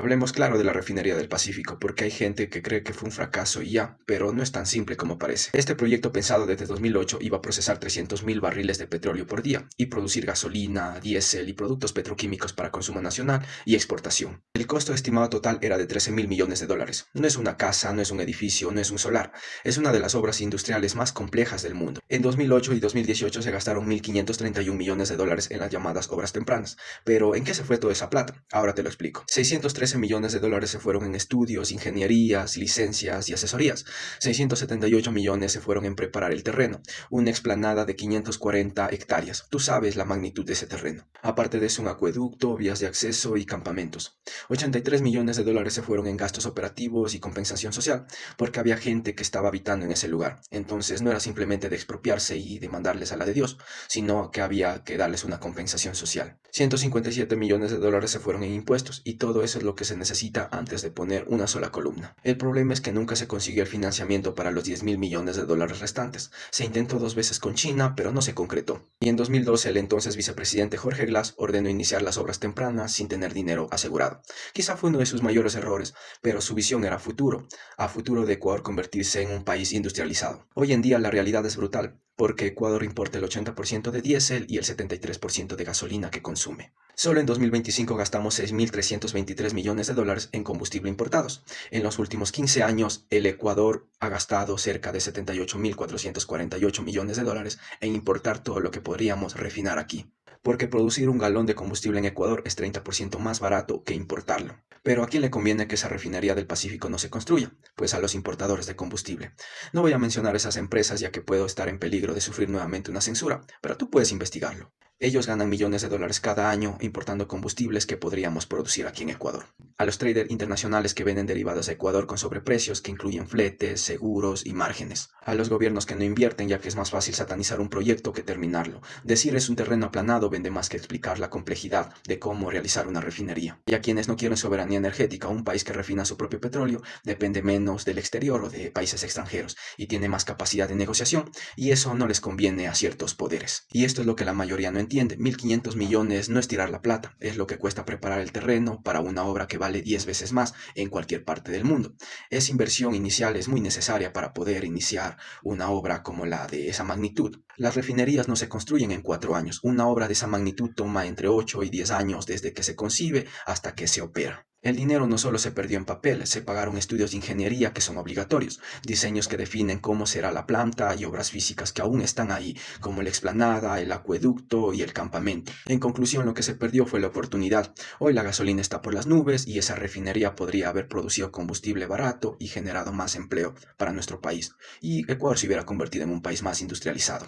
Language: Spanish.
Hablemos claro de la refinería del Pacífico, porque hay gente que cree que fue un fracaso y ya, pero no es tan simple como parece. Este proyecto pensado desde 2008 iba a procesar 300.000 barriles de petróleo por día y producir gasolina, diésel y productos petroquímicos para consumo nacional y exportación. El costo estimado total era de 13.000 millones de dólares. No es una casa, no es un edificio, no es un solar. Es una de las obras industriales más complejas del mundo. En 2008 y 2018 se gastaron 1.531 millones de dólares en las llamadas obras tempranas. Pero ¿en qué se fue toda esa plata? Ahora te lo explico. 613 millones de dólares se fueron en estudios, ingenierías, licencias y asesorías. 678 millones se fueron en preparar el terreno, una explanada de 540 hectáreas. Tú sabes la magnitud de ese terreno. Aparte de eso, un acueducto, vías de acceso y campamentos. 83 millones de dólares se fueron en gastos operativos y compensación social, porque había gente que estaba habitando en ese lugar. Entonces no era simplemente de expropiarse y de mandarles a la de Dios, sino que había que darles una compensación social. 157 millones de dólares se fueron en impuestos y todo eso es lo que se necesita antes de poner una sola columna. El problema es que nunca se consiguió el financiamiento para los 10.000 millones de dólares restantes. Se intentó 2 veces con China, pero no se concretó. Y en 2012 el entonces vicepresidente Jorge Glass ordenó iniciar las obras tempranas sin tener dinero asegurado. Quizá fue uno de sus mayores errores, pero su visión era a futuro de Ecuador convertirse en un país industrializado. Hoy en día la realidad es brutal, porque Ecuador importa el 80% de diésel y el 73% de gasolina que consume. Solo en 2025 gastamos 6.323 millones de dólares en combustible importados. En los últimos 15 años, el Ecuador ha gastado cerca de 78.448 millones de dólares en importar todo lo que podríamos refinar aquí. Porque producir un galón de combustible en Ecuador es 30% más barato que importarlo. Pero ¿a quién le conviene que esa refinería del Pacífico no se construya? Pues a los importadores de combustible. No voy a mencionar esas empresas ya que puedo estar en peligro de sufrir nuevamente una censura, pero tú puedes investigarlo. Ellos ganan millones de dólares cada año importando combustibles que podríamos producir aquí en Ecuador. A los traders internacionales que venden derivados a Ecuador con sobreprecios que incluyen fletes, seguros y márgenes. A los gobiernos que no invierten ya que es más fácil satanizar un proyecto que terminarlo. Decir es un terreno aplanado vende más que explicar la complejidad de cómo realizar una refinería. Y a quienes no quieren soberanía energética, un país que refina su propio petróleo depende menos del exterior o de países extranjeros y tiene más capacidad de negociación y eso no les conviene a ciertos poderes. Y esto es lo que la mayoría no entiende. 1.500 millones no es tirar la plata, es lo que cuesta preparar el terreno para una obra que vale 10 veces más en cualquier parte del mundo. Esa inversión inicial es muy necesaria para poder iniciar una obra como la de esa magnitud. Las refinerías no se construyen en 4 años, una obra de esa magnitud toma entre 8 y 10 años desde que se concibe hasta que se opera. El dinero no solo se perdió en papel, se pagaron estudios de ingeniería que son obligatorios, diseños que definen cómo será la planta y obras físicas que aún están ahí, como la explanada, el acueducto y el campamento. En conclusión, lo que se perdió fue la oportunidad. Hoy la gasolina está por las nubes y esa refinería podría haber producido combustible barato y generado más empleo para nuestro país, y Ecuador se hubiera convertido en un país más industrializado.